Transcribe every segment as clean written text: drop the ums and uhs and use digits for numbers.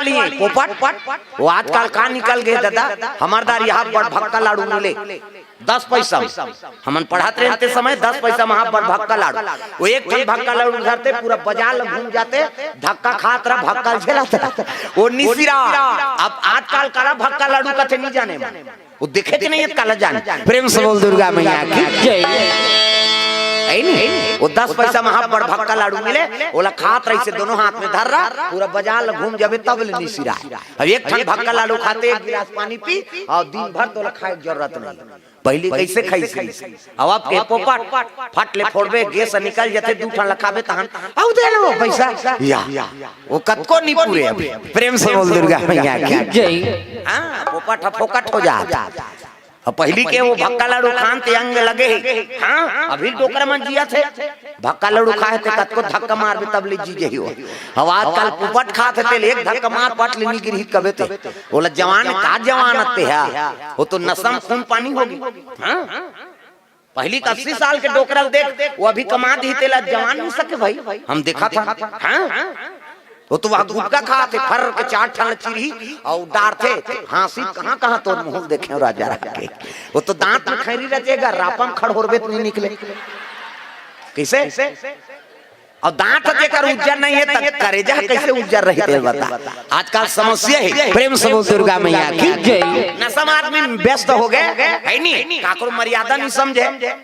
वाली है पोपट। वो आजकल कहाँ निकल गए दादा, हमारदार यहाँ बड़ भक्का लाडू मिले 10 पैसा। हम पढ़ाते रहते समय 10 पैसा में बड़ भक्का लाडू। वो एक भक्का लाडू धरते पूरा बाजार घूम जाते, धक्का खात रहा भक्का झेलाते वो निसिरा। अब आजकल काला भक्का लाडू कथे नहीं जाने, वो देखे थे नहीं काला जाने। प्रेम से बोल दुर्गा मैया की जय। वो 10 पैसा में बड़ भक्का लाडू मिले, ओला खात रही से दोनों हाथ में धर रहा, पूरा बाजार घूम जावे तब ले निसिरा। अब एक भक्का लाडू खाते, एक गिलास पानी पी और दिन भर तो खाए जरूरत नहीं। पहले कैसे खाई अब आप के पोपट फट ले फोड़बे गैस निकल जाते, दू ठन लखाबे तहन आउ दे लो पैसा या वो कतको नहीं पूरे। प्रेम से बोल दुर्गा मैया की जय। हां पोपट फोकट हो जा। अब पहली के वो भक्का लाडू खान ते अंग लगे। हां अभी डोकर में जिया थे भक्का लाडू खाए थे, कतको धक्का मारबे तब ले जी जही हो। अब आजकल पोपट खाते थे, एक धक्का मार पट ले नी गिरही कबे थे। बोला जवान का जवानत है, वो तो नसम खून पानी होगी। हां पहली 80 साल के डोकरा देख, वो अभी कमा दी तेला जवान नहीं सके भाई, हम देखा था। हां वो तो वहाँ गुटका खाते फर के 4 ठन चिरही और डारते हाँसी कहाँ तो मुंह देखे राजा के। वो तो दांत में खैरी रचेगा, रापम खड़होरबे तो नहीं निकले कैसे। और दांत जेकर उज्जर नहीं है तक करेजा कैसे उज्जर रही बता। आजकल समस्या है। प्रेम से बोल दुर्गा मैया की जय। नसम आदमी व्यस्त हो गए है नहीं, काकरो मर्यादा नहीं समझे,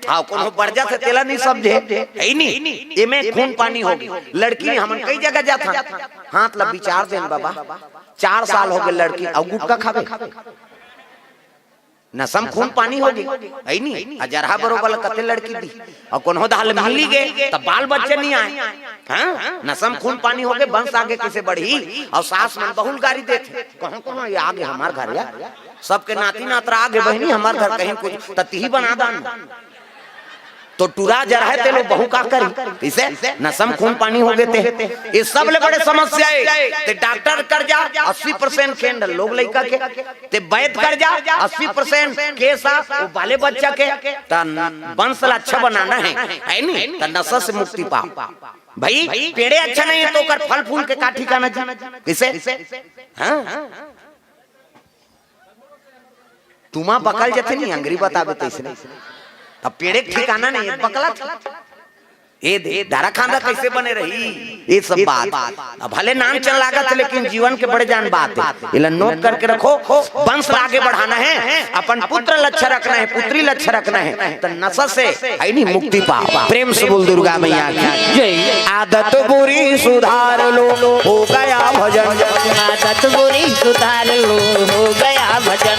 हां कोनो बर्जा से तेला नहीं समझे है नहीं। एमे खून पानी होगी। लड़की हमन कई जगह जाता हाथ ला विचार देन बाबा, 4 साल हो गए लड़की और गुटका खावे, नसम खून पानी होगी है नहीं। अजरहा बरोबर कते लड़की दी और कोनो दाल मिली गए तब बाल बच्चे नहीं आए। हां नसम खून पानी हो गए, वंश आगे कैसे बढ़ी। और सास मन बहुल गाड़ी देते, कहां ये आगे हमार घर या सबके नाती नातरा आगे बहनी हमार घर कहीं कुछ तती बना दान तो टूरा जरा है तेलो बहु का करी इसे नसम खून पानी हो गए थे। ये सब ले बड़े समस्या है। ते डॉक्टर कर जा 80% केंद्र लोग लइका के, ते वैद कर जा 80% केसा वो बाले बच्चा के वंश अच्छा बनाना है नहीं। त नशा से मुक्ति पा भाई। पेड़े अच्छा नहीं है तो कर फल फूल के काठी का न किसे। हां तुमा बकल जथे नहीं अंग्री बतावे तैसे। अब पेड़े ठिकाना नहीं है बकला ये दे धारा खांदा कैसे बने रही। ये सब बात अब भले नाम चल लागत लेकिन जीवन के बड़े जान बात है। इला नोट करके रखो, वंश आगे बढ़ाना है, अपन पुत्र लक्ष्य रखना है, पुत्री लक्ष्य रखना है, तो नशा से है नहीं मुक्ति पा। प्रेम से बोल दुर्गा मैया की जय। आदत बुरी सुधार लो हो गया भजन, आदत बुरी सुधार लो हो गया भजन।